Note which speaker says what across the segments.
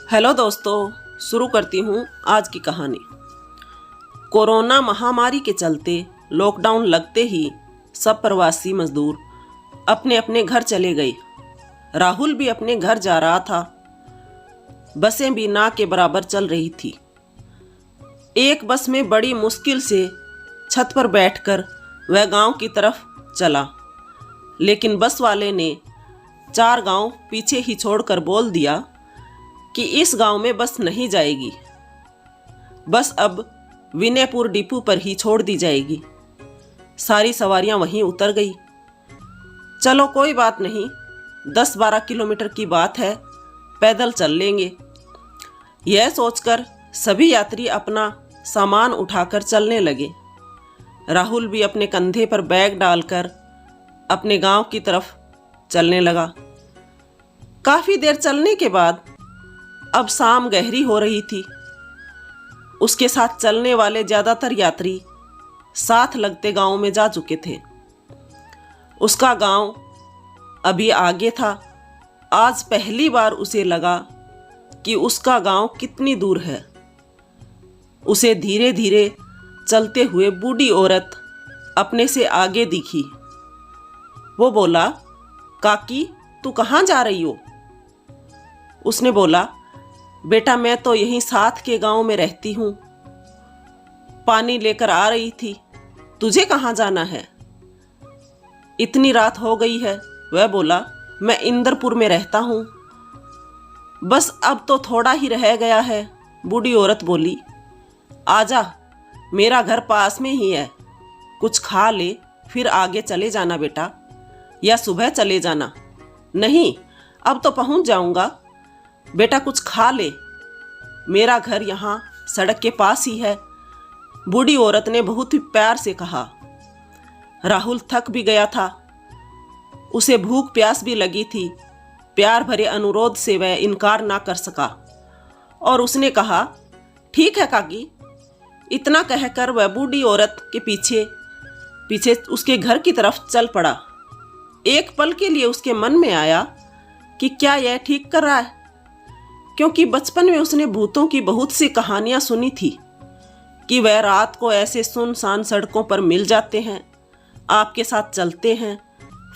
Speaker 1: Hello दोस्तों, शुरू करती हूँ आज की कहानी। कोरोना महामारी के चलते लॉकडाउन लगते ही सब प्रवासी मजदूर अपने अपने घर चले गए। राहुल भी अपने घर जा रहा था। बसें भी ना के बराबर चल रही थी। एक बस में बड़ी मुश्किल से छत पर बैठकर वह गांव की तरफ चला, लेकिन बस वाले ने 4 गांव पीछे ही छोड़कर बोल दिया कि इस गांव में बस नहीं जाएगी। बस अब विनयपुर डिपो पर ही छोड़ दी जाएगी। सारी सवारियां वहीं उतर गई। चलो कोई बात नहीं, 10-12 किलोमीटर की बात है, पैदल चल लेंगे। यह सोचकर सभी यात्री अपना सामान उठाकर चलने लगे। राहुल भी अपने कंधे पर बैग डालकर अपने गांव की तरफ चलने लगा। काफी देर चलने के बाद अब शाम गहरी हो रही थी। उसके साथ चलने वाले ज्यादातर यात्री साथ लगते गांव में जा चुके थे। उसका गांव अभी आगे था। आज पहली बार उसे लगा कि उसका गांव कितनी दूर है। उसे धीरे धीरे चलते हुए बूढ़ी औरत अपने से आगे दिखी। वो बोला, काकी तू कहाँ जा रही हो? उसने बोला, बेटा मैं तो यहीं साथ के गांव में रहती हूँ, पानी लेकर आ रही थी। तुझे कहाँ जाना है? इतनी रात हो गई है। वह बोला, मैं इंदरपुर में रहता हूँ। बस अब तो थोड़ा ही रह गया है। बूढ़ी औरत बोली, आजा, मेरा घर पास में ही है। कुछ खा ले फिर आगे चले जाना बेटा, या सुबह चले जाना। नहीं, अब तो पहुँच जाऊँगा। बेटा कुछ खा ले, मेरा घर यहाँ सड़क के पास ही है। बूढ़ी औरत ने बहुत ही प्यार से कहा। राहुल थक भी गया था। उसे भूख प्यास भी लगी थी। प्यार भरे अनुरोध से वह इनकार ना कर सका और उसने कहा, ठीक है काकी। इतना कहकर वह बूढ़ी औरत के पीछे पीछे उसके घर की तरफ चल पड़ा। एक पल के लिए उसके मन में आया कि क्या यह ठीक कर रहा है, क्योंकि बचपन में उसने भूतों की बहुत सी कहानियां सुनी थी कि वह रात को ऐसे सुनसान सड़कों पर मिल जाते हैं, आपके साथ चलते हैं,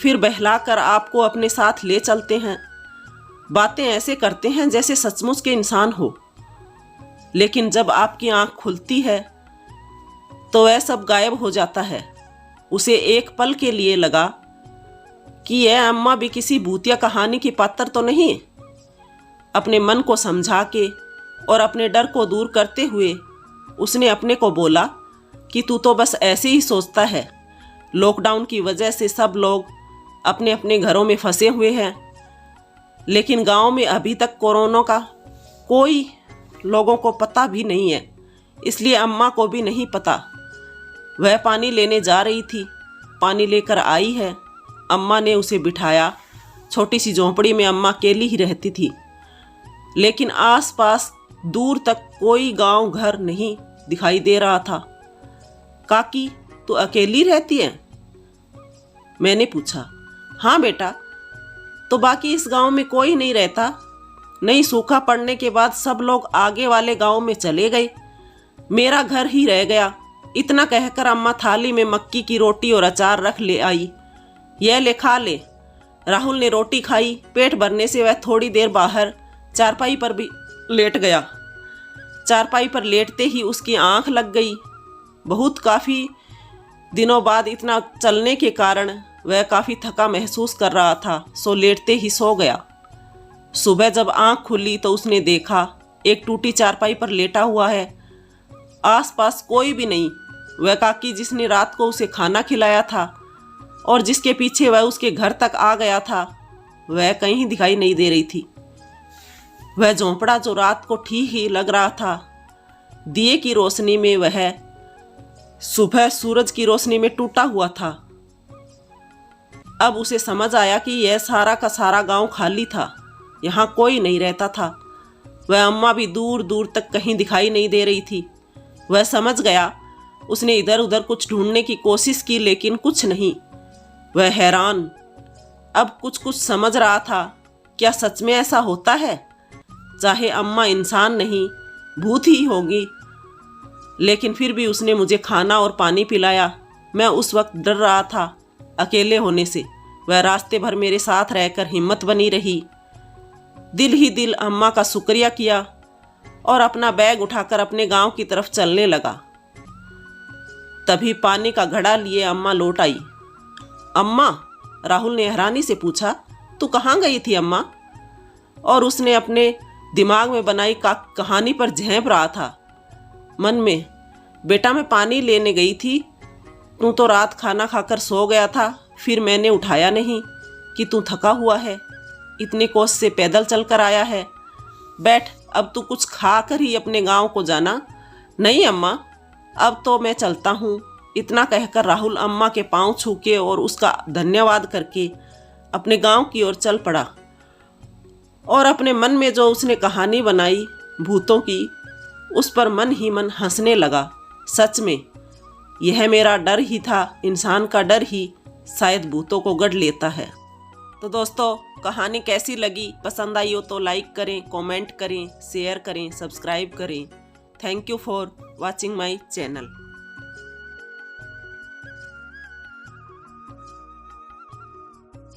Speaker 1: फिर बहलाकर आपको अपने साथ ले चलते हैं, बातें ऐसे करते हैं जैसे सचमुच के इंसान हो। लेकिन जब आपकी आंख खुलती है तो वह सब गायब हो जाता है। उसे एक पल के लिए लगा कि यह अम्मा भी किसी भूतिया कहानी की पात्र तो नहीं। अपने मन को समझा के और अपने डर को दूर करते हुए उसने अपने को बोला कि तू तो बस ऐसे ही सोचता है। लॉकडाउन की वजह से सब लोग अपने अपने घरों में फंसे हुए हैं, लेकिन गांव में अभी तक कोरोना का कोई लोगों को पता भी नहीं है, इसलिए अम्मा को भी नहीं पता। वह पानी लेने जा रही थी, पानी लेकर आई है। अम्मा ने उसे बिठाया। छोटी सी झोंपड़ी में अम्मा अकेली ही रहती थी, लेकिन आसपास दूर तक कोई गांव घर नहीं दिखाई दे रहा था। काकी तू अकेली रहती है? मैंने पूछा। हाँ बेटा, तो बाकी इस गांव में कोई नहीं रहता। नहीं, सूखा पड़ने के बाद सब लोग आगे वाले गांव में चले गए, मेरा घर ही रह गया। इतना कहकर अम्मा थाली में मक्की की रोटी और अचार रख ले आई। यह ले खा ले। राहुल ने रोटी खाई। पेट भरने से वह थोड़ी देर बाहर चारपाई पर भी लेट गया। चारपाई पर लेटते ही उसकी आंख लग गई। काफ़ी दिनों बाद इतना चलने के कारण वह काफ़ी थका महसूस कर रहा था, सो लेटते ही सो गया। सुबह जब आंख खुली तो उसने देखा एक टूटी चारपाई पर लेटा हुआ है। आसपास कोई भी नहीं। वह काकी जिसने रात को उसे खाना खिलाया था और जिसके पीछे वह उसके घर तक आ गया था, वह कहीं दिखाई नहीं दे रही थी। वह झोंपड़ा जो रात को ठीक ही लग रहा था, दिए की रोशनी में वह सुबह सूरज की रोशनी में टूटा हुआ था। अब उसे समझ आया कि यह सारा का सारा गांव खाली था, यहाँ कोई नहीं रहता था। वह अम्मा भी दूर दूर तक कहीं दिखाई नहीं दे रही थी। वह समझ गया। उसने इधर उधर कुछ ढूंढने की कोशिश की, लेकिन कुछ नहीं। वह हैरान, अब कुछ कुछ समझ रहा था। क्या सच में ऐसा होता है? चाहे अम्मा इंसान नहीं भूत ही होगी, लेकिन फिर भी उसने मुझे खाना और पानी पिलाया। मैं उस वक्त डर रहा था अकेले होने से। वह रास्ते भर मेरे साथ रहकर हिम्मत बनी रही। दिल ही दिल अम्मा का शुक्रिया किया और अपना बैग उठाकर अपने गांव की तरफ चलने लगा। तभी पानी का घड़ा लिए अम्मा लौट आई। अम्मा, राहुल ने हैरानी से पूछा, तू कहाँ गई थी अम्मा? और उसने अपने दिमाग में बनाई कहानी पर झेंप रहा था मन में। बेटा, मैं पानी लेने गई थी, तू तो रात खाना खाकर सो गया था, फिर मैंने उठाया नहीं कि तू थका हुआ है, इतने कोस से पैदल चल कर आया है। बैठ, अब तू कुछ खा कर ही अपने गांव को जाना। नहीं अम्मा, अब तो मैं चलता हूँ। इतना कहकर राहुल अम्मा के पांव छू के और उसका धन्यवाद करके अपने गांव की ओर चल पड़ा। और अपने मन में जो उसने कहानी बनाई भूतों की, उस पर मन ही मन हंसने लगा। सच में यह मेरा डर ही था, इंसान का डर ही शायद भूतों को गढ़ लेता है। तो दोस्तों, कहानी कैसी लगी? पसंद आई हो तो लाइक करें, कमेंट करें, शेयर करें, सब्सक्राइब करें। Thank you for watching my channel.